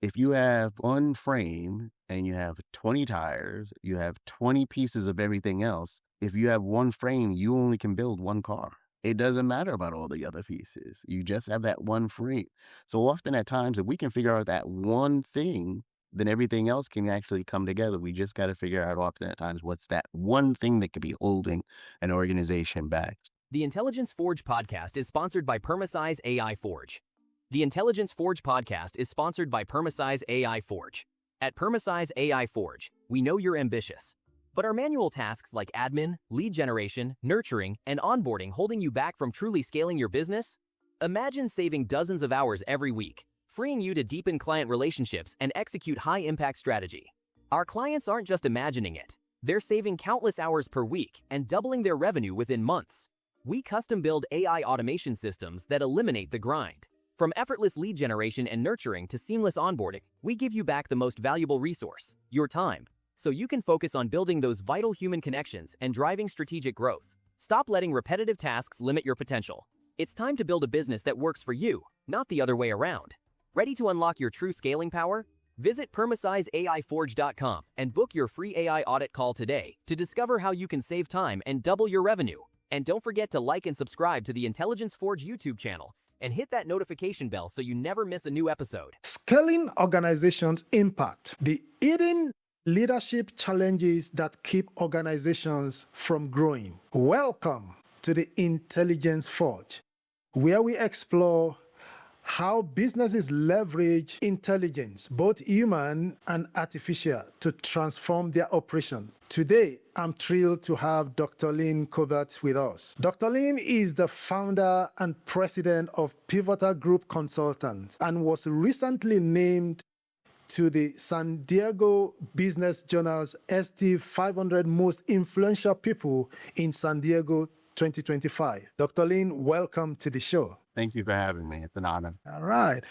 If you have one frame and you have 20 tires, you have 20 pieces of everything else. If you have one frame, you only can build one car. It doesn't matter about all the other pieces. You just have that one frame. So often at times, if we can figure out that one thing, then everything else can actually come together. We just got to figure out often at times what's that one thing that could be holding an organization back. The Intelligence Forge podcast is sponsored by Permasize AI Forge. The Intelligence Forge podcast is sponsored by Permasize AI Forge. At Permasize AI Forge, we know you're ambitious, but are manual tasks like admin, lead generation, nurturing, and onboarding holding you back from truly scaling your business? Imagine saving dozens of hours every week, freeing you to deepen client relationships and execute high-impact strategy. Our clients aren't just imagining it. They're saving countless hours per week and doubling their revenue within months. We custom-build AI automation systems that eliminate the grind. From effortless lead generation and nurturing to seamless onboarding, we give you back the most valuable resource, your time, so you can focus on building those vital human connections and driving strategic growth. Stop letting repetitive tasks limit your potential. It's time to build a business that works for you, not the other way around. Ready to unlock your true scaling power? Visit PermasizeAIForge.com and book your free AI audit call today to discover how you can save time and double your revenue. And don't forget to like and subscribe to the Intelligence Forge YouTube channel and hit that notification bell so you never miss a new episode. Scaling organizations' impact. The hidden leadership challenges that keep organizations from growing. Welcome to the Intelligence Forge, where we explore how businesses leverage intelligence, both human and artificial, to transform their operation. Today, I'm thrilled to have Dr. Lyn Corbett with us. Dr. Lyn is the founder and president of Pivotal Group Consultants and was recently named to the San Diego Business Journal's ST 500 Most Influential People in San Diego 2025. Dr. Lyn, welcome to the show. Thank you for having me. It's an honor. All right.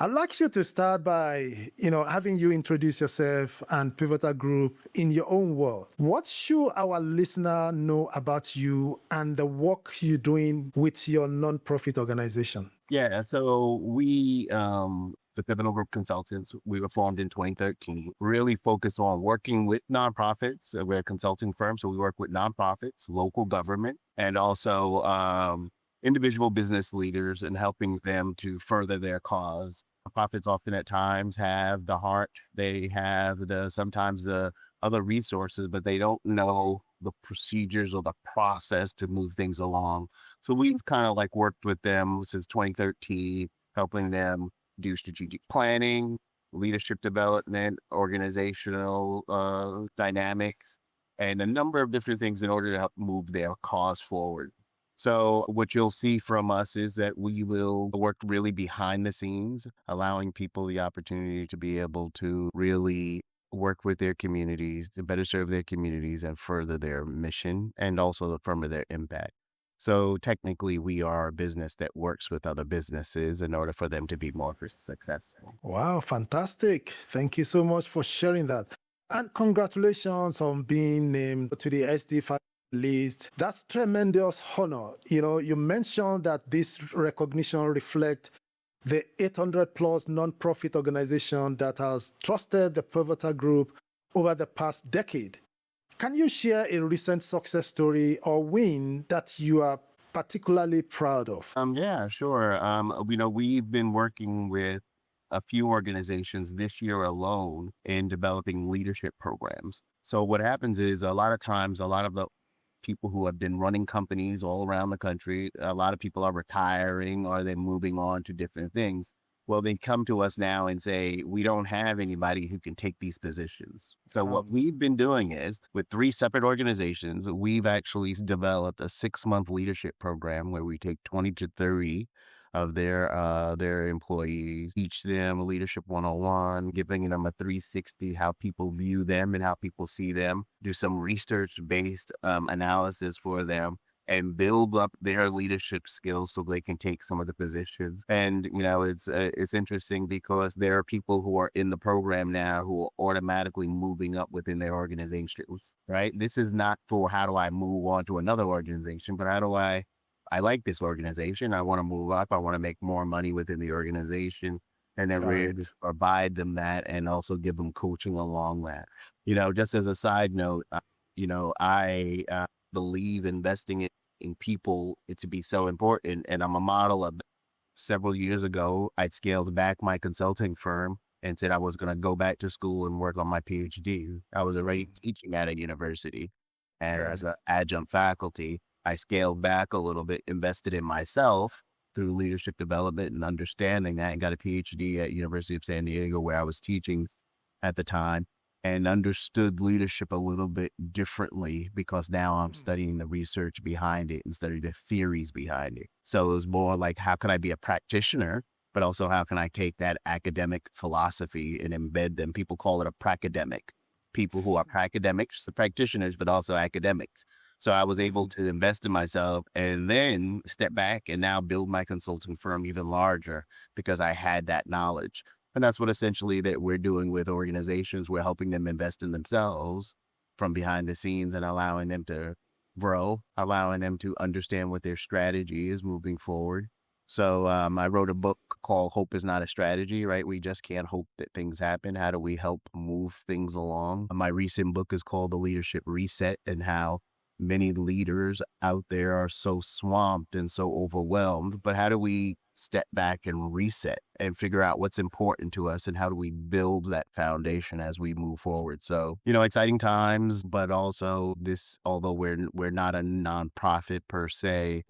I'd like you to start by, having you introduce yourself and Pivotal Group in your own world. What should our listener know about you and the work you're doing with your nonprofit organization? Yeah, so we, the Pivotal Group Consultants, we were formed in 2013, really focus on working with nonprofits. We're a consulting firm, so we work with nonprofits, local government, and also individual business leaders and helping them to further their cause. Nonprofits often at times have the heart, they have sometimes the other resources, but they don't know the procedures or the process to move things along. So we've kind of like worked with them since 2013, helping them do strategic planning, leadership development, organizational dynamics, and a number of different things in order to help move their cause forward. So what you'll see from us is that we will work really behind the scenes, allowing people the opportunity to be able to really work with their communities, to better serve their communities and further their mission and also further their impact. So technically, we are a business that works with other businesses in order for them to be more successful. Wow, fantastic. Thank you so much for sharing that. And congratulations on being named to the SD5 list. That's tremendous honor. You mentioned that this recognition reflects the 800 plus nonprofit organization that has trusted the Pivotal Group over the past decade. Can you share a recent success story or win that you are particularly proud of? Yeah, sure. We've been working with a few organizations this year alone in developing leadership programs. So what happens is a lot of times, a lot of the people who have been running companies all around the country, a lot of people are retiring or they're moving on to different things. Well, they come to us now and say, we don't have anybody who can take these positions. So what we've been doing is with 3 separate organizations, we've actually developed a 6-month leadership program where we take 20 to 30 of their employees, teach them leadership 101, giving them a 360, how people view them and how people see them, do some research-based analysis for them, and build up their leadership skills so they can take some of the positions. And, it's interesting because there are people who are in the program now who are automatically moving up within their organizations, right? This is not for how do I move on to another organization, but how do I like this organization. I want to move up. I want to make more money within the organization. and then Right. we provide them that and also give them coaching along that. Just as a side note, I believe investing in people to be so important, and I'm a model of that. Several years ago, I scaled back my consulting firm and said I was going to go back to school and work on my PhD. I was already teaching at a university as Right. an adjunct faculty. I scaled back a little bit, invested in myself through leadership development and understanding that, and got a PhD at University of San Diego where I was teaching at the time, and understood leadership a little bit differently because now I'm studying the research behind it and studying the theories behind it. So it was more like, how can I be a practitioner, but also how can I take that academic philosophy and embed them? People call it a pracademic. People who are academics, the practitioners, but also academics. So I was able to invest in myself and then step back and now build my consulting firm even larger because I had that knowledge. And that's what essentially that we're doing with organizations. We're helping them invest in themselves from behind the scenes and allowing them to grow, allowing them to understand what their strategy is moving forward. So I wrote a book called Hope is Not a Strategy, right? We just can't hope that things happen. How do we help move things along? My recent book is called The Leadership Reset, and how many leaders out there are so swamped and so overwhelmed. But how do we step back and reset and figure out what's important to us, and how do we build that foundation as we move forward? So, exciting times, but also although we're not a nonprofit per se,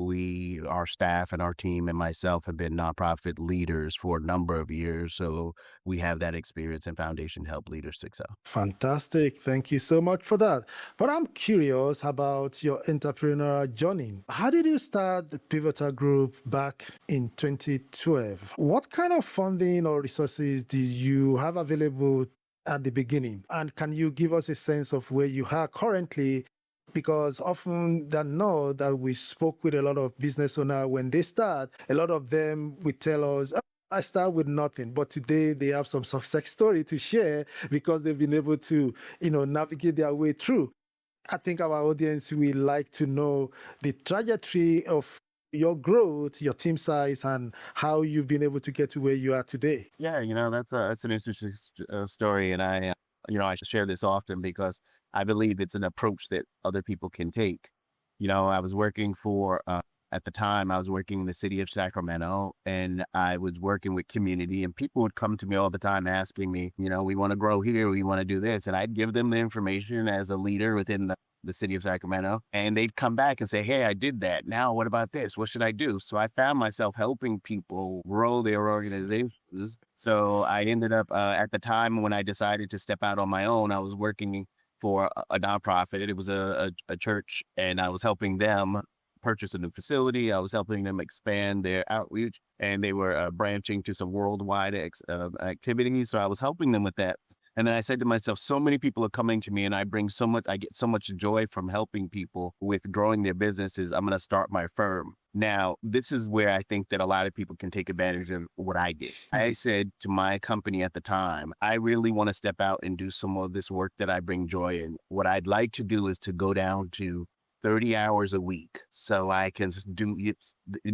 our staff and our team and myself have been nonprofit leaders for a number of years. So we have that experience and foundation to help leaders succeed. Fantastic. Thank you so much for that. But I'm curious about your entrepreneurial journey. How did you start the Pivotal Group back in 2012? What kind of funding or resources did you have available at the beginning? And can you give us a sense of where you are currently? Because often that we spoke with a lot of business owners, when they start, a lot of them would tell us, I start with nothing, but today they have some success story to share because they've been able to, navigate their way through. I think our audience will like to know the trajectory of your growth, your team size, and how you've been able to get to where you are today. Yeah, that's an interesting story, and I share this often because I believe it's an approach that other people can take. I was working at the time, I was working in the city of Sacramento, and I was working with community, and people would come to me all the time asking me, we want to grow here, we want to do this. And I'd give them the information as a leader within the city of Sacramento, and they'd come back and say, hey, I did that. Now, what about this? What should I do? So I found myself helping people grow their organizations. So I ended up, at the time when I decided to step out on my own, I was working for a nonprofit. It was a church, and I was helping them purchase a new facility. I was helping them expand their outreach, and they were branching to some worldwide activities. So I was helping them with that. And then I said to myself, so many people are coming to me, and I get so much joy from helping people with growing their businesses. I'm going to start my firm. Now, this is where I think that a lot of people can take advantage of what I did. I said to my company at the time, I really want to step out and do some of this work that I bring joy in. What I'd like to do is to go down to 30 hours a week so I can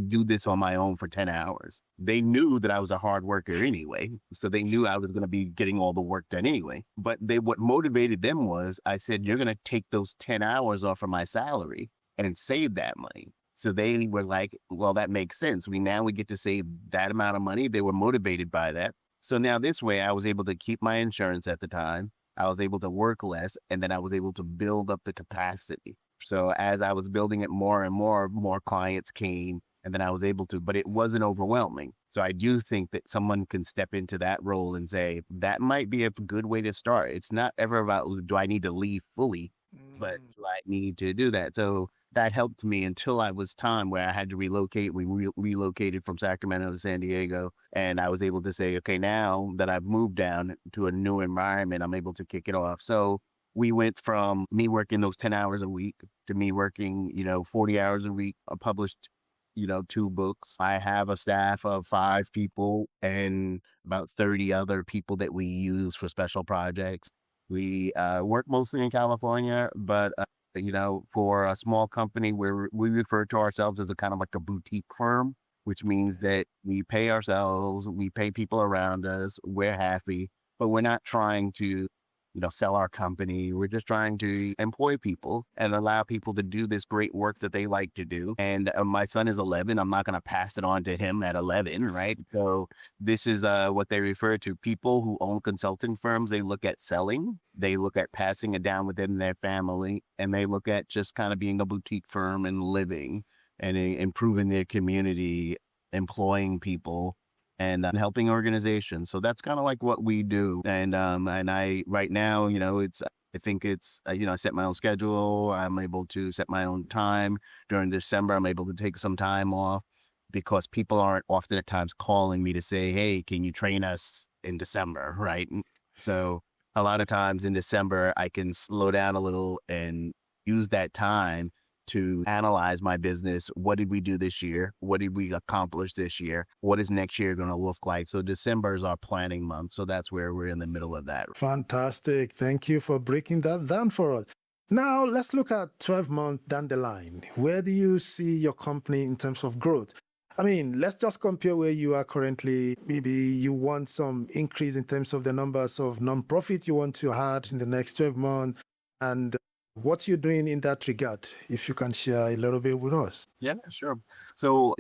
do this on my own for 10 hours. They knew that I was a hard worker anyway, so they knew I was going to be getting all the work done anyway. But what motivated them was, I said, you're going to take those 10 hours off of my salary and save that money. So they were like, well, that makes sense. We get to save that amount of money. They were motivated by that. So now this way I was able to keep my insurance at the time. I was able to work less, and then I was able to build up the capacity. So as I was building it more and more clients came, and then I was able to, but it wasn't overwhelming. So I do think that someone can step into that role and say, that might be a good way to start. It's not ever about, do I need to leave fully, but do I need to do that? So that helped me until I was time where I had to relocate. We relocated from Sacramento to San Diego, and I was able to say, okay, now that I've moved down to a new environment, I'm able to kick it off. So we went from me working those 10 hours a week to me working, 40 hours a week. I published, 2 books. I have a staff of 5 people and about 30 other people that we use for special projects. We work mostly in California, but, for a small company, we refer to ourselves as a kind of like a boutique firm. which means that we pay ourselves, we pay people around us, we're happy, but we're not trying to sell our company. We're just trying to employ people and allow people to do this great work that they like to do. And my son is 11. I'm not going to pass it on to him at 11, right? So this is what they refer to. People who own consulting firms, they look at selling, they look at passing it down within their family, and they look at just kind of being a boutique firm and living and improving their community, employing people, and helping organizations. So that's kind of like what we do. And I right now, I think it's I set my own schedule. I'm able to set my own time. During December, I'm able to take some time off because people aren't often at times calling me to say, hey, can you train us in December, right? So a lot of times in December, I can slow down a little and use that time to analyze my business. What did we do this year? What did we accomplish this year? What is next year going to look like? So December is our planning month. So that's where we're in the middle of that. Fantastic. Thank you for breaking that down for us. Now, let's look at 12 months down the line. Where do you see your company in terms of growth? I mean, let's just compare where you are currently. Maybe you want some increase in terms of the numbers of nonprofit you want to add in the next 12 months, and what you're doing in that regard, if you can share a little bit with us. Yeah, sure. So,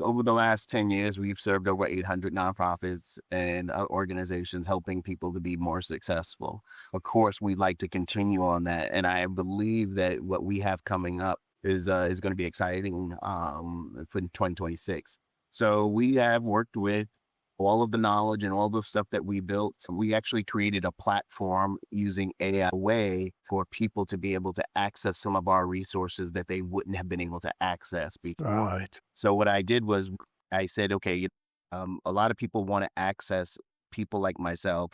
over the last 10 years, we've served over 800 nonprofits and organizations helping people to be more successful. Of course, we'd like to continue on that. And I believe that what we have coming up is going to be exciting for 2026. So we have worked with all of the knowledge and all the stuff that we built. We actually created a platform using AI way for people to be able to access some of our resources that they wouldn't have been able to access before. Right. So what I did was I said, okay, a lot of people want to access people like myself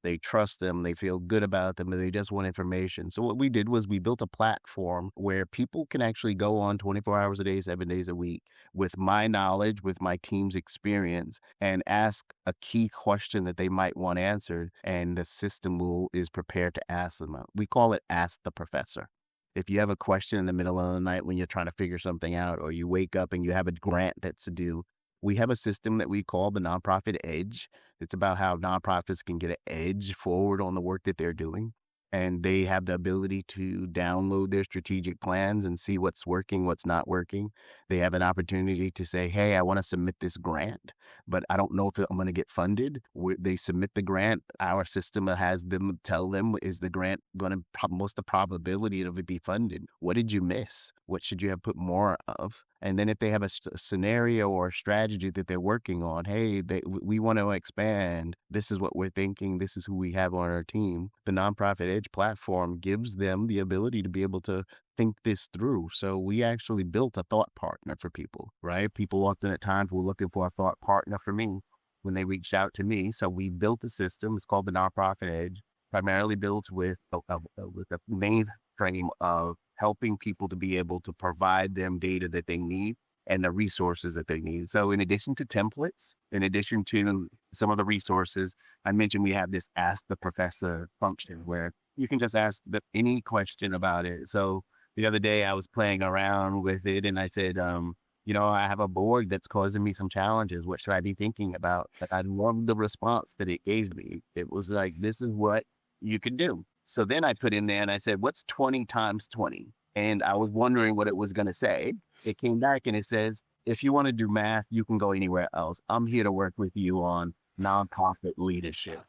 they trust them, they feel good about them, and they just want information. So what we did was we built a platform where people can actually go on 24 hours a day, 7 days a week with my knowledge, with my team's experience, and ask a key question that they might want answered. And the system is prepared to ask them. We call it Ask the Professor. If you have a question in the middle of the night when you're trying to figure something out, or you wake up and you have a grant that's due, we have a system that we call the Nonprofit Edge. It's about how nonprofits can get an edge forward on the work that they're doing. And they have the ability to download their strategic plans and see what's working, what's not working. They have an opportunity to say, hey, I want to submit this grant, but I don't know if I'm going to get funded. They submit the grant. Our system has them tell them, is the grant going to, what's the probability of it be funded? What did you miss? What should you have put more of? And then if they have a scenario or a strategy that they're working on, hey, we want to expand. This is what we're thinking. This is who we have on our team. The Nonprofit Edge platform gives them the ability to be able to think this through. So we actually built a thought partner for people, right? People often at times were looking for a thought partner for me when they reached out to me. So we built a system. It's called the Nonprofit Edge, primarily built with the main frame of helping people to be able to provide them data that they need and the resources that they need. So in addition to templates, in addition to some of the resources, I mentioned we have this Ask the Professor function where you can just ask any question about it. So the other day I was playing around with it and I said, I have a board that's causing me some challenges. What should I be thinking about? I love the response that it gave me. It was like, this is what you can do. So then I put in there and I said, what's 20 times 20? And I was wondering what it was going to say. It came back and it says, if you want to do math, you can go anywhere else. I'm here to work with you on nonprofit leadership.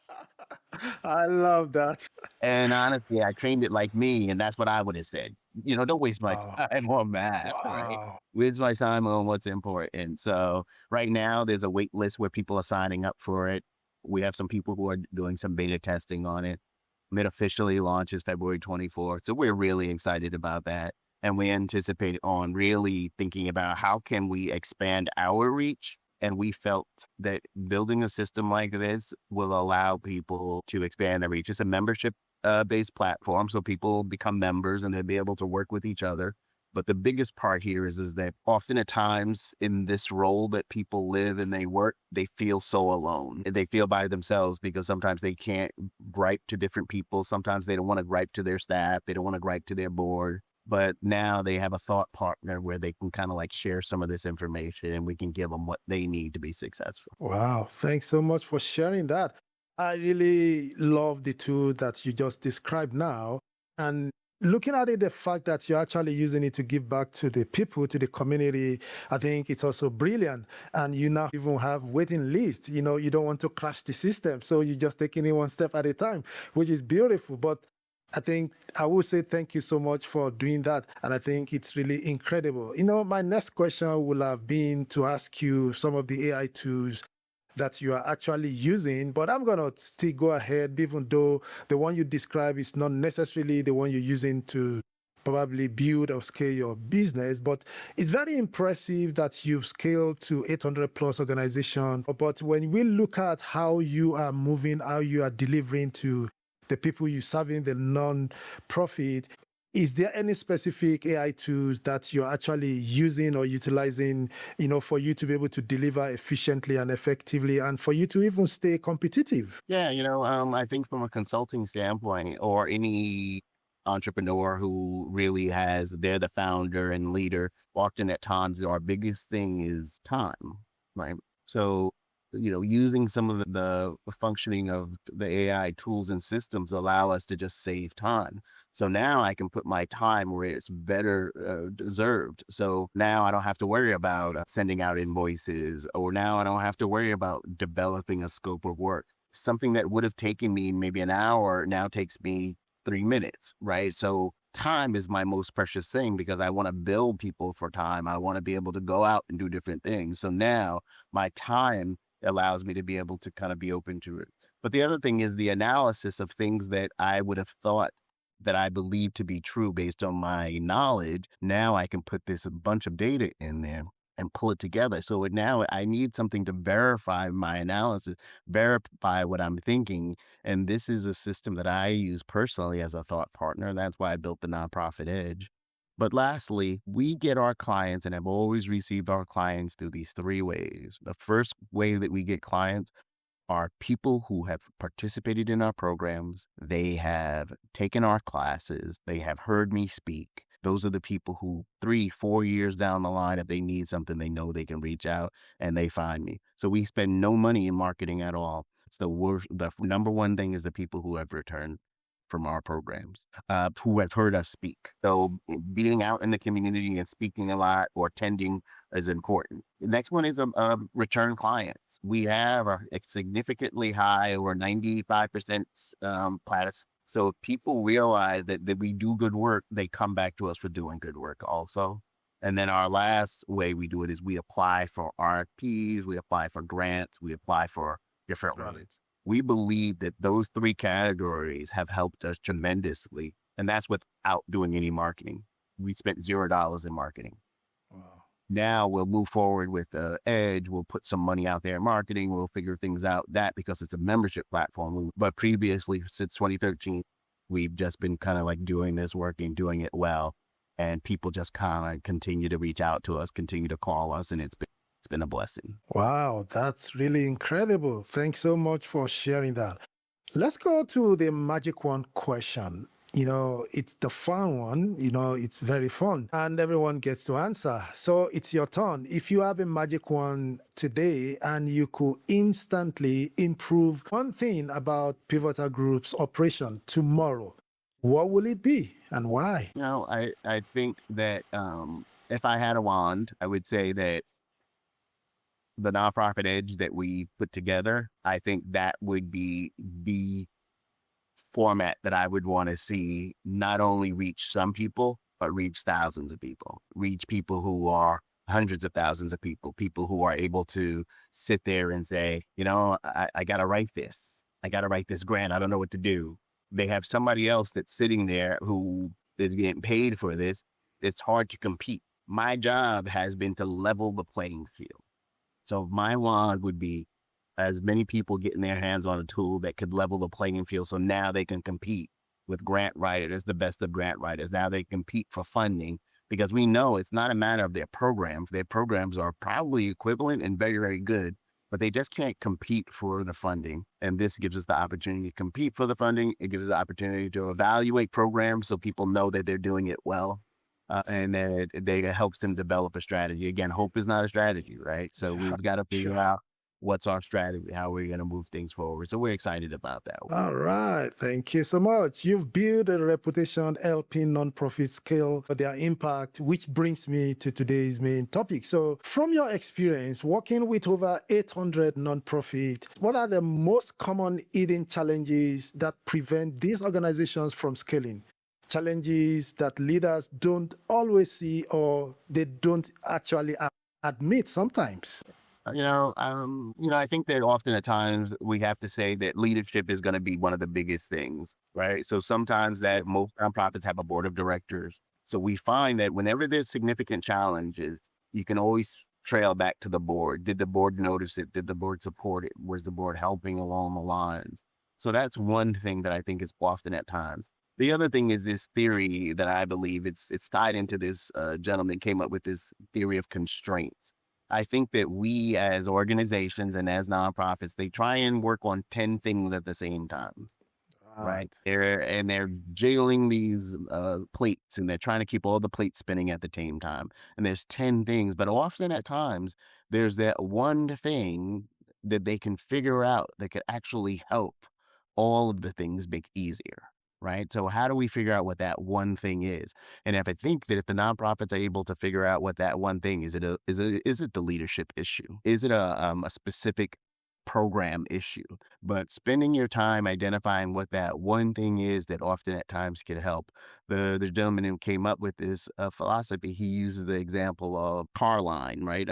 I love that. And honestly, I trained it like me, and that's what I would have said. Don't waste my time on math, right? Waste my time on what's important. So right now, there's a wait list where people are signing up for it. We have some people who are doing some beta testing on it. It officially launches February 24th. So we're really excited about that. And we anticipate on really thinking about how can we expand our reach. And we felt that building a system like this will allow people to expand their reach. It's a membership based platform. So people become members and they'll be able to work with each other. But the biggest part here is that often at times in this role that people live and they work, they feel so alone. They feel by themselves because sometimes they can't gripe to different people. Sometimes they don't want to gripe to their staff. They don't want to gripe to their board. but now they have a thought partner where they can kind of like share some of this information and we can give them what they need to be successful. Wow, thanks so much for sharing that. I really love the tool that you just described now. And looking at it, the fact that you're actually using it to give back to the people, to the community, I think it's also brilliant. And you now even have waiting lists. You don't want to crash the system. So you're just taking it one step at a time, which is beautiful. But I think I will say thank you so much for doing that. And I think it's really incredible. My next question will have been to ask you some of the AI tools that you are actually using, but I'm going to still go ahead, even though the one you describe is not necessarily the one you're using to probably build or scale your business, but it's very impressive that you've scaled to 800 plus organization. But when we look at how you are moving, how you are delivering to the people you're serving, the non-profit, is there any specific AI tools that you're actually using or utilizing, for you to be able to deliver efficiently and effectively and for you to even stay competitive? Yeah, I think from a consulting standpoint or any entrepreneur who really they're the founder and leader, often at times our biggest thing is time, right? So, using some of the functioning of the AI tools and systems allow us to just save time. So now I can put my time where it's better deserved. So now I don't have to worry about sending out invoices, or now I don't have to worry about developing a scope of work. Something that would have taken me maybe an hour now takes me 3 minutes, right? So time is my most precious thing because I want to build people for time. I want to be able to go out and do different things. So now my time allows me to be able to kind of be open to it. But the other thing is the analysis of things that I would have thought that I believe to be true based on my knowledge. Now I can put this a bunch of data in there and pull it together. So now I need something to verify my analysis, verify what I'm thinking. And this is a system that I use personally as a thought partner. That's why I built the Nonprofit Edge. But lastly, we get our clients and have always received our clients through these three ways. The first way that we get clients are people who have participated in our programs. They have taken our classes. They have heard me speak. Those are the people who 3-4 years down the line, if they need something, they know they can reach out and they find me. So we spend no money in marketing at all. It's the worst. The number one thing is the people who have returned from our programs, who have heard us speak. So being out in the community and speaking a lot or attending is important. The next one is return clients. We have a significantly high, over 95% platinum. So if people realize that we do good work, they come back to us for doing good work also. And then our last way we do it is we apply for RFPs, we apply for grants, we apply for different ones. We believe that those three categories have helped us tremendously. And that's without doing any marketing. We spent $0 in marketing. Wow. Now we'll move forward with Edge. We'll put some money out there in marketing. We'll figure things out because it's a membership platform. But previously, since 2013, we've just been kind of like doing this work and doing it well. And people just kind of continue to reach out to us, continue to call us. And it's been a blessing. Wow, that's really incredible. Thanks so much for sharing that. Let's go to the magic wand question. It's the fun one, it's very fun and everyone gets to answer. So it's your turn. If you have a magic wand today and you could instantly improve one thing about Pivotal Group's operation tomorrow, what will it be and why? I think that if I had a wand, I would say that the Nonprofit Edge that we put together, I think that would be the format that I would want to see not only reach some people, but reach thousands of people, reach people who are hundreds of thousands of people who are able to sit there and say, I got to write this. I got to write this grant. I don't know what to do. They have somebody else that's sitting there who is getting paid for this. It's hard to compete. My job has been to level the playing field. So my wand would be as many people getting their hands on a tool that could level the playing field. So now they can compete with grant writers, the best of grant writers. Now they compete for funding because we know it's not a matter of their programs. Their programs are probably equivalent and very, very good, but they just can't compete for the funding. And this gives us the opportunity to compete for the funding. It gives us the opportunity to evaluate programs so people know that they're doing it well. and then it helps them develop a strategy. Again, hope is not a strategy, right? So Yeah, we've got to figure sure. out what's our strategy, how we're going to move things forward. So we're excited about that. All right. Thank you so much. You've built a reputation helping nonprofits scale their impact, which brings me to today's main topic. So, from your experience working with over 800 nonprofits, what are the most common hidden challenges that prevent these organizations from scaling? Challenges that leaders don't always see or they don't actually admit sometimes. I think that often at times we have to say that leadership is going to be one of the biggest things, right? So sometimes that most nonprofits have a board of directors. So we find that whenever there's significant challenges, you can always trail back to the board. Did the board notice it? Did the board support it? Was the board helping along the lines? So that's one thing that I think is often at times. The other thing is this theory that I believe it's tied into this gentleman came up with this theory of constraints. I think that we as organizations and as nonprofits, they try and work on 10 things at the same time, right? They're jailing these plates and they're trying to keep all the plates spinning at the same time. And there's 10 things, but often at times there's that one thing that they can figure out that could actually help all of the things make easier. Right. So how do we figure out what that one thing is? And if I think that if the nonprofits are able to figure out what that one thing is, is it the leadership issue? Is it a specific program issue? But spending your time identifying what that one thing is that often at times can help. The gentleman who came up with this philosophy, he uses the example of car line, right?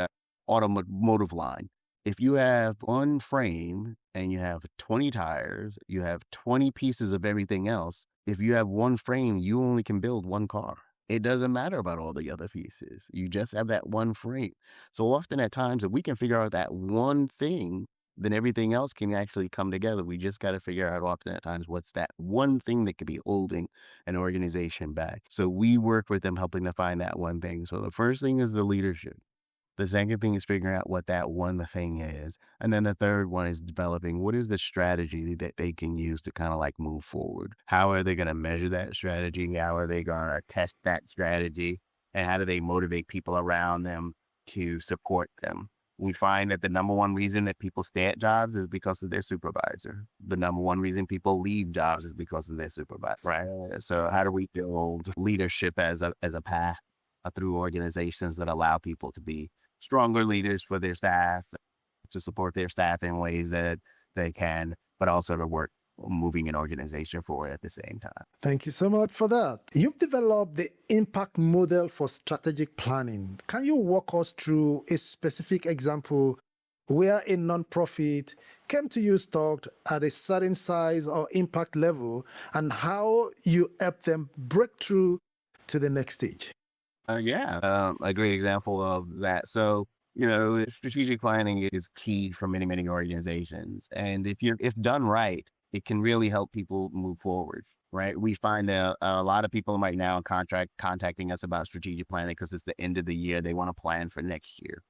Automotive line. If you have one frame and you have 20 tires, you have 20 pieces of everything else. If you have one frame, you only can build one car. It doesn't matter about all the other pieces. You just have that one frame. So often at times, if we can figure out that one thing, then everything else can actually come together. We just got to figure out often at times what's that one thing that could be holding an organization back. So we work with them, helping them find that one thing. So the first thing is the leadership. The second thing is figuring out what that one thing is. And then the third one is developing what is the strategy that they can use to kind of like move forward. How are they going to measure that strategy? How are they going to test that strategy? And how do they motivate people around them to support them? We find that the number one reason that people stay at jobs is because of their supervisor. The number one reason people leave jobs is because of their supervisor, right? So how do we build leadership as a path through organizations that allow people to be stronger leaders for their staff, to support their staff in ways that they can, but also to work moving an organization forward at the same time. Thank you so much for that. You've developed the impact model for strategic planning. Can you walk us through a specific example where a nonprofit came to you stocked at a certain size or impact level and how you helped them break through to the next stage? A great example of that. So, strategic planning is key for many, many organizations. And if done right, it can really help people move forward, right? We find that a lot of people right now contacting us about strategic planning because it's the end of the year. They want to plan for next year.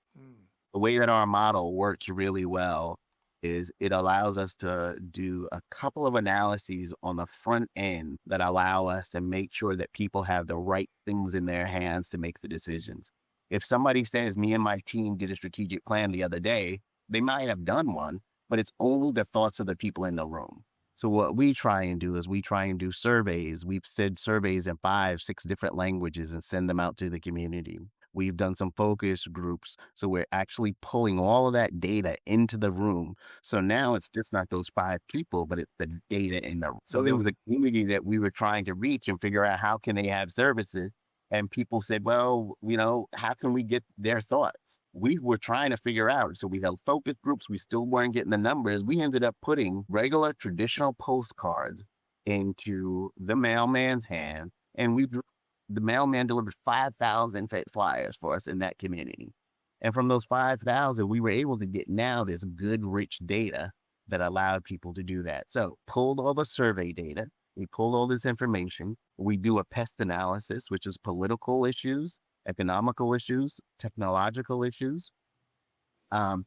The way that our model works really well is it allows us to do a couple of analyses on the front end that allow us to make sure that people have the right things in their hands to make the decisions. If somebody says, me and my team did a strategic plan the other day, they might have done one, but it's only the thoughts of the people in the room. So what we try and do is we try and do surveys. We've said surveys in 5, 6 different languages and send them out to the community. We've done some focus groups. So we're actually pulling all of that data into the room. So now it's just not those 5 people, but it's the data in the room. So there was a community that we were trying to reach and figure out how can they have services. And people said, well, how can we get their thoughts? We were trying to figure out. So we held focus groups. We still weren't getting the numbers. We ended up putting regular traditional postcards into the mailman's hand. And the mailman delivered 5,000 flyers for us in that community. And from those 5,000, we were able to get now this good, rich data that allowed people to do that. So pulled all the survey data. We pulled all this information. We do a pest analysis, which is political issues, economical issues, technological issues, and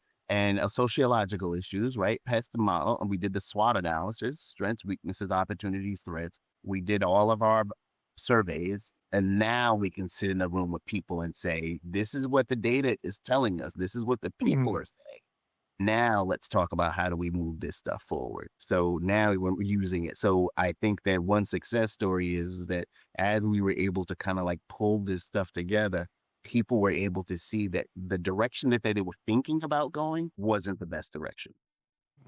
sociological issues, right? Pest model. And we did the SWOT analysis, strengths, weaknesses, opportunities, threats. We did all of our surveys. And now we can sit in the room with people and say, this is what the data is telling us. This is what the people are saying. Now let's talk about how do we move this stuff forward. So now we're using it. So I think that one success story is that as we were able to kind of like pull this stuff together, people were able to see that the direction that they were thinking about going wasn't the best direction,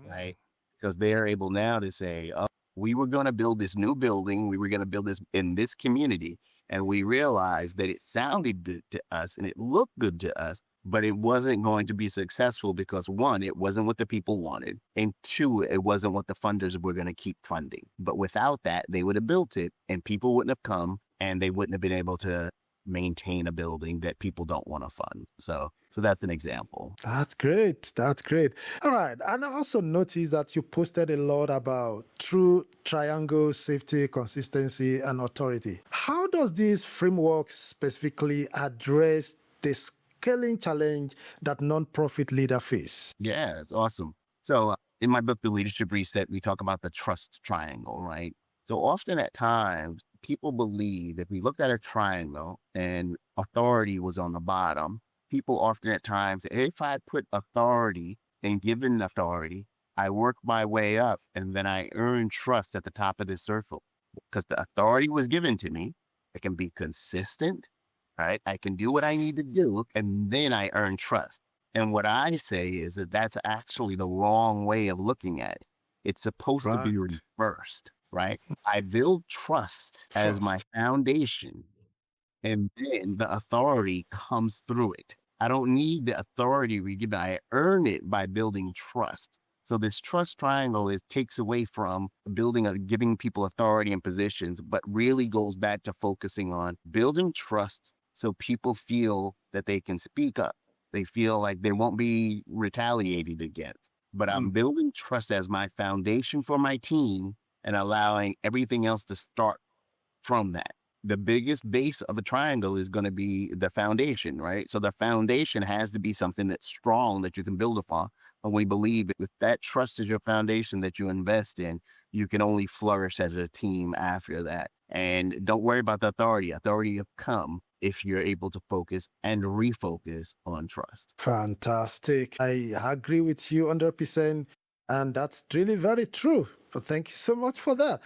right? Because they're able now to say, oh, we were going to build this new building. We were going to build this in this community. And we realized that it sounded good to us and it looked good to us, but it wasn't going to be successful because one, it wasn't what the people wanted. And two, it wasn't what the funders were going to keep funding. But without that, they would have built it and people wouldn't have come and they wouldn't have been able to maintain a building that people don't want to fund. So that's an example. That's great. That's great. All right. And I also noticed that you posted a lot about true triangle, safety, consistency, and authority. How does this framework specifically address the scaling challenge that nonprofit leaders face? Yeah, it's awesome. So in my book, The Leadership Reset, we talk about the trust triangle, right? So often at times, people believe if we looked at a triangle and authority was on the bottom, people often at times, if I put authority and given authority, I work my way up and then I earn trust at the top of the circle because the authority was given to me. I can be consistent, right? I can do what I need to do and then I earn trust. And what I say is that that's actually the wrong way of looking at it. It's supposed to be reversed, right? I build trust as my foundation and then the authority comes through it. I don't need the authority we give. I earn it by building trust. So this trust triangle takes away from giving people authority and positions, but really goes back to focusing on building trust so people feel that they can speak up. They feel like they won't be retaliated against. But I'm building trust as my foundation for my team and allowing everything else to start from that. The biggest base of a triangle is going to be the foundation, right? So the foundation has to be something that's strong that you can build upon. And we believe if that trust is your foundation that you invest in, you can only flourish as a team after that. And don't worry about the authority. Authority will come if you're able to focus and refocus on trust. Fantastic. I agree with you 100%. And that's really very true. But thank you so much for that.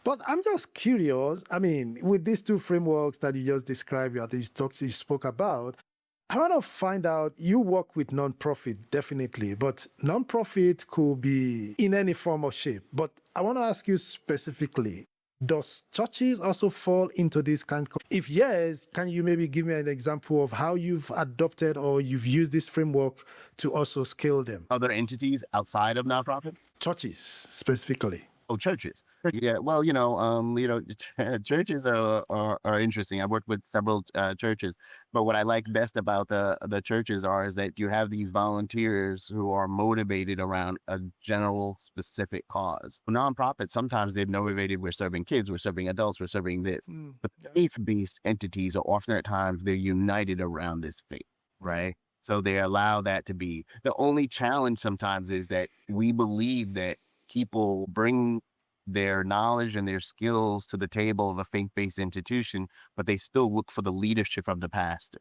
But I'm just curious. I mean, with these two frameworks that you just described, you spoke about, I want to find out, you work with nonprofit, definitely, but nonprofit could be in any form or shape. But I want to ask you specifically, does churches also fall into this kind of? If yes, can you maybe give me an example of how you've adopted or you've used this framework to also scale them? Other entities outside of nonprofits? Churches specifically. Oh, churches. Yeah, well, churches are interesting. I've worked with several churches, but what I like best about the churches is that you have these volunteers who are motivated around a general specific cause. Nonprofits, sometimes they're motivated, we're serving kids, we're serving adults, we're serving this. But faith-based entities are often at times, they're united around this faith, right? So they allow that to be. The only challenge sometimes is that we believe that people bring their knowledge and their skills to the table of a faith-based institution, but they still look for the leadership of the pastor,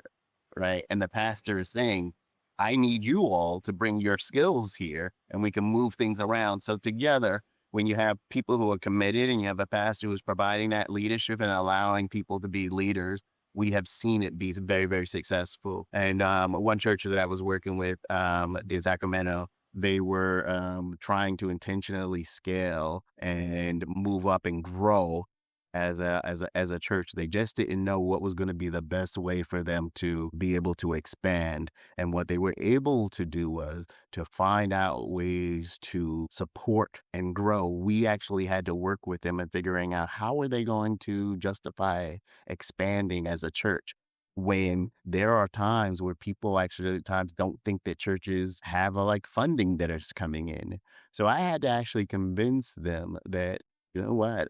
right? And the pastor is saying, I need you all to bring your skills here and we can move things around. So together, when you have people who are committed and you have a pastor who's providing that leadership and allowing people to be leaders, we have seen it be very, very successful. And one church that I was working with in Sacramento, they were trying to intentionally scale and move up and grow as a church. They just didn't know what was going to be the best way for them to be able to expand. And what they were able to do was to find out ways to support and grow. We actually had to work with them and figuring out how are they going to justify expanding as a church, when there are times where people actually at times don't think that churches have funding that is coming in. So I had to actually convince them that, you know what,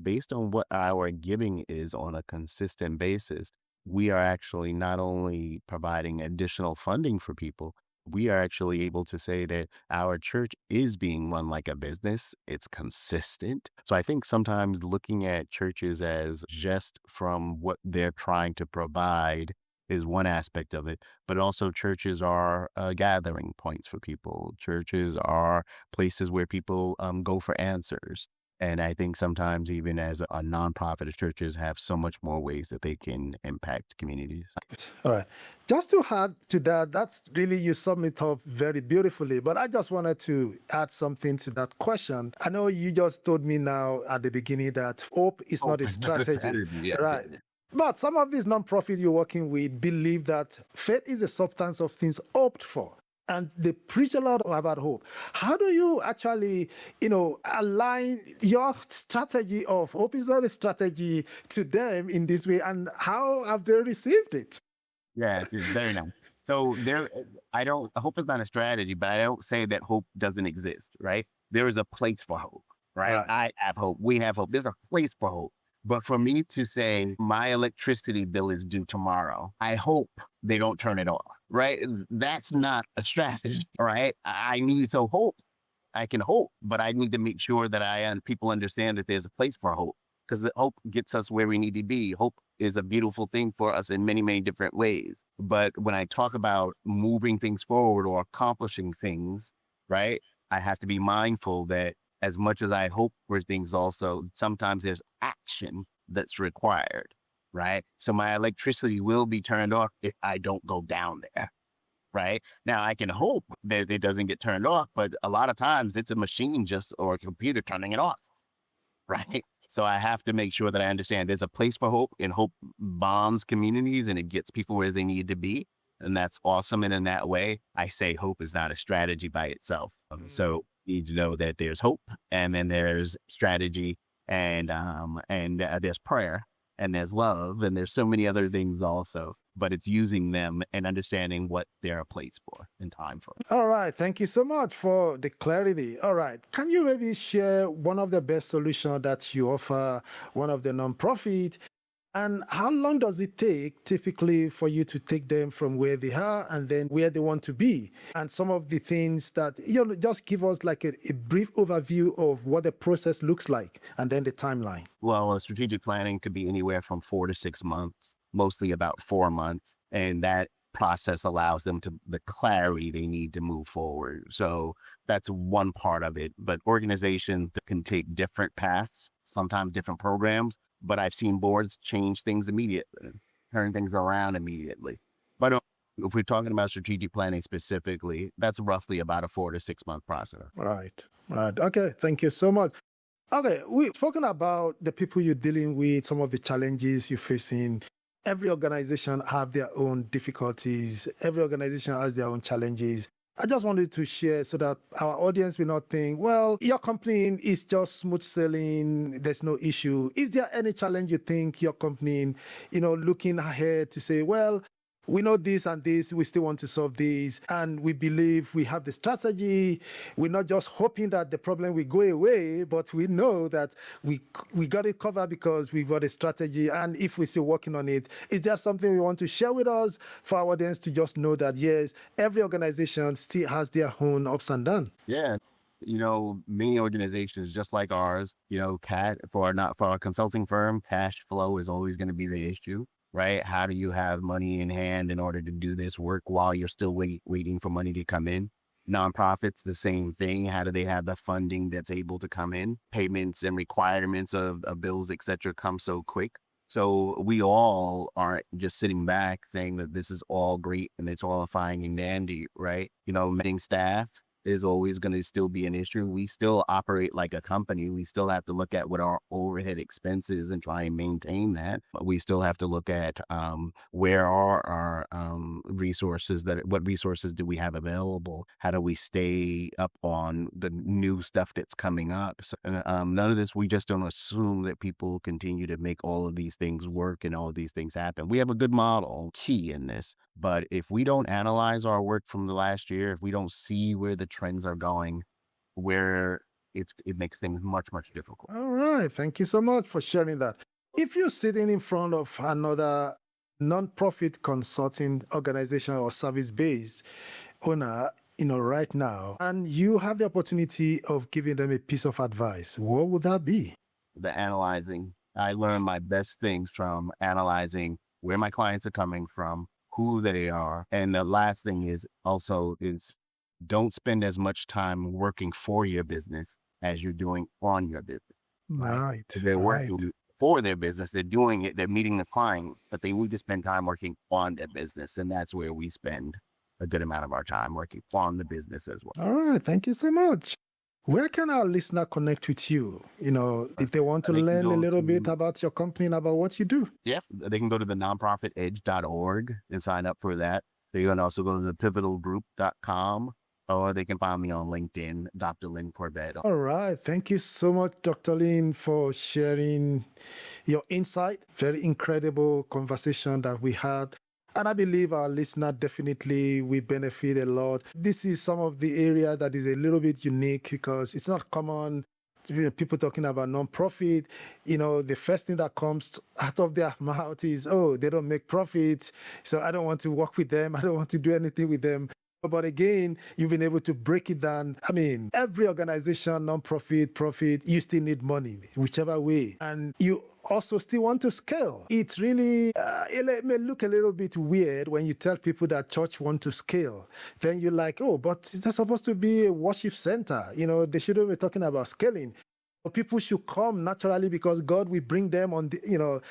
based on what our giving is on a consistent basis, we are actually not only providing additional funding for people, we are actually able to say that our church is being run like a business. It's consistent. So I think sometimes looking at churches as just from what they're trying to provide is one aspect of it, but also churches are gathering points for people. Churches are places where people go for answers. And I think sometimes, even as a nonprofit, churches have so much more ways that they can impact communities. All right. Just to add to that, that's really, you sum it up very beautifully. But I just wanted to add something to that question. I know you just told me now at the beginning that hope is not a strategy, Yeah. right? But some of these nonprofits you're working with believe that faith is the substance of things hoped for. And they preach a lot about hope. How do you actually, align your strategy of hope is not a strategy to them in this way? And how have they received it? Yes, it's very nice. So I don't, hope is not a strategy, but I don't say that hope doesn't exist, right? There is a place for hope, right? Right. I have hope. We have hope. There's a place for hope. But for me to say my electricity bill is due tomorrow, I hope they don't turn it off, right? That's not a strategy, right? I need to hope. I can hope, but I need to make sure that people understand that there's a place for hope, because the hope gets us where we need to be. Hope is a beautiful thing for us in many, many different ways. But when I talk about moving things forward or accomplishing things, right, I have to be mindful that as much as I hope for things, also sometimes there's action that's required, right? So my electricity will be turned off if I don't go down there, right? Now I can hope that it doesn't get turned off, but a lot of times it's a machine or a computer turning it off, right? So I have to make sure that I understand there's a place for hope, and hope bonds communities and it gets people where they need to be. And that's awesome. And in that way, I say hope is not a strategy by itself. So you need to know that there's hope, and then there's strategy, and there's prayer, and there's love, and there's so many other things also. But it's using them and understanding what they're a place for and time for. All right. Thank you so much for the clarity. All right. Can you maybe share one of the best solutions that you offer, one of the nonprofit? And how long does it take typically for you to take them from where they are and then where they want to be? And some of the things that, just give us like a brief overview of what the process looks like and then the timeline. Well, strategic planning could be anywhere from 4 to 6 months, mostly about 4 months. And that process allows them the clarity they need to move forward. So that's one part of it. But organizations can take different paths, sometimes different programs. But I've seen boards change things immediately, turn things around immediately. But if we're talking about strategic planning specifically, that's roughly about a 4 to 6 month process. Right. Okay. Thank you so much. Okay. We've spoken about the people you're dealing with, some of the challenges you're facing. Every organization have their own difficulties. Every organization has their own challenges. I just wanted to share so that our audience will not think, well, your company is just smooth sailing, there's no issue. Is there any challenge you think your company, looking ahead to say, well, we know this and this, we still want to solve this, and we believe we have the strategy. We're not just hoping that the problem will go away, but we know that we got it covered because we've got a strategy, and if we're still working on it, is there something we want to share with us for our audience to just know that, yes, every organization still has their own ups and downs? Yeah. Many organizations just like ours, for our consulting firm, cash flow is always going to be the issue. Right? How do you have money in hand in order to do this work while you're still waiting for money to come in? Nonprofits, the same thing. How do they have the funding that's able to come in? Payments and requirements of bills, et cetera, come so quick. So we all aren't just sitting back saying that this is all great and it's all fine and dandy, right? Managing staff is always going to still be an issue. We still operate like a company. We still have to look at what our overhead expenses and try and maintain that. But we still have to look at where are our resources, what resources do we have available? How do we stay up on the new stuff that's coming up? So, none of this, we just don't assume that people continue to make all of these things work and all of these things happen. We have a good model key in this, but if we don't analyze our work from the last year, if we don't see where the trends are going, where it makes things much, much difficult. All right. Thank you so much for sharing that. If you're sitting in front of another nonprofit consulting organization or service based, owner, right now, and you have the opportunity of giving them a piece of advice, what would that be? The analyzing. I learn my best things from analyzing where my clients are coming from, who they are. And the last thing is also is don't spend as much time working for your business as you're doing on your business. Right. Right, If they're right. working for their business, they're doing it, they're meeting the client, but they need to spend time working on their business. And that's where we spend a good amount of our time working on the business as well. All right, thank you so much. Where can our listener connect with you? If they want to They can learn a go little bit to, about your company and about what you do. yeah, they can go to the nonprofitedge.org and sign up for that. They can also go to the pivotalgroup.com, or they can find me on LinkedIn, Dr. Lyn Corbett. All right. Thank you so much, Dr. Lyn, for sharing your insight. Very incredible conversation that we had. And I believe our listener definitely will benefit a lot. This is some of the area that is a little bit unique because it's not common. People talking about nonprofit, the first thing that comes out of their mouth is, oh, they don't make profit, so I don't want to work with them. I don't want to do anything with them. But again, you've been able to break it down. I mean, every organization, nonprofit, profit, you still need money, whichever way. And you also still want to scale. It's really, it may look a little bit weird when you tell people that church want to scale. Then you're like, oh, but it's supposed to be a worship center. They shouldn't be talking about scaling. But people should come naturally because God will bring them on the,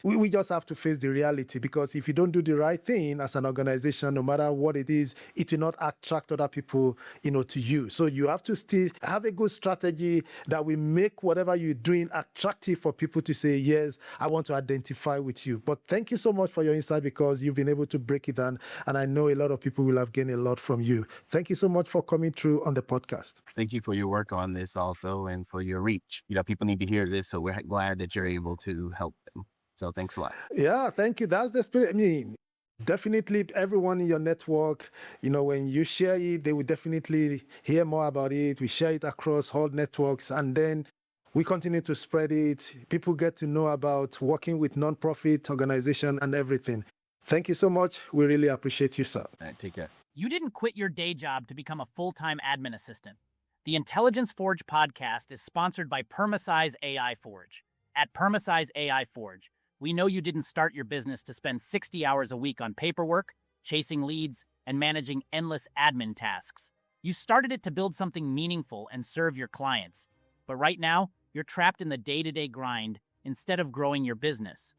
we just have to face the reality because if you don't do the right thing as an organization, no matter what it is, it will not attract other people, to you. So you have to still have a good strategy that will make whatever you're doing attractive for people to say, yes, I want to identify with you. But thank you so much for your insight because you've been able to break it down. And I know a lot of people will have gained a lot from you. Thank you so much for coming through on the podcast. Thank you for your work on this also and for your reach. People need to hear this, so we're glad that you're able to help them. So thanks a lot. Yeah, thank you. That's the spirit. I mean, definitely everyone in your network, when you share it, they will definitely hear more about it. We share it across all networks and then we continue to spread it. People get to know about working with nonprofit organization and everything. Thank you so much. We really appreciate you, sir. All right, take care. You didn't quit your day job to become a full-time admin assistant. The Intelligence Forge podcast is sponsored by Permasize AI Forge. At Permasize AI Forge, we know you didn't start your business to spend 60 hours a week on paperwork, chasing leads, and managing endless admin tasks. You started it to build something meaningful and serve your clients. But right now, you're trapped in the day-to-day grind instead of growing your business.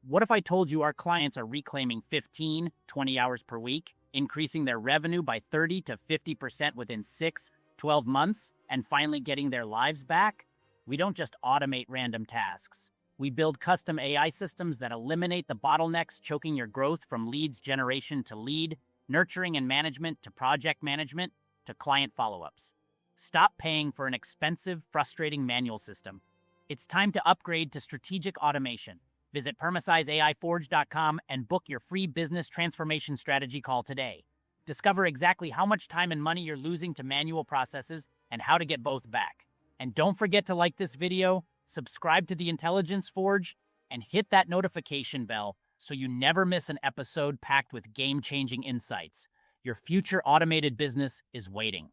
What if I told you our clients are reclaiming 15, 20 hours per week, increasing their revenue by 30 to 50% within 6, 12 months, and finally getting their lives back? We don't just automate random tasks. We build custom AI systems that eliminate the bottlenecks choking your growth from leads generation to lead, nurturing and management to project management to client follow-ups. Stop paying for an expensive, frustrating manual system. It's time to upgrade to strategic automation. Visit PermasizeAIForge.com and book your free business transformation strategy call today. Discover exactly how much time and money you're losing to manual processes and how to get both back. And don't forget to like this video, subscribe to the Intelligence Forge, and hit that notification bell so you never miss an episode packed with game-changing insights. Your future automated business is waiting.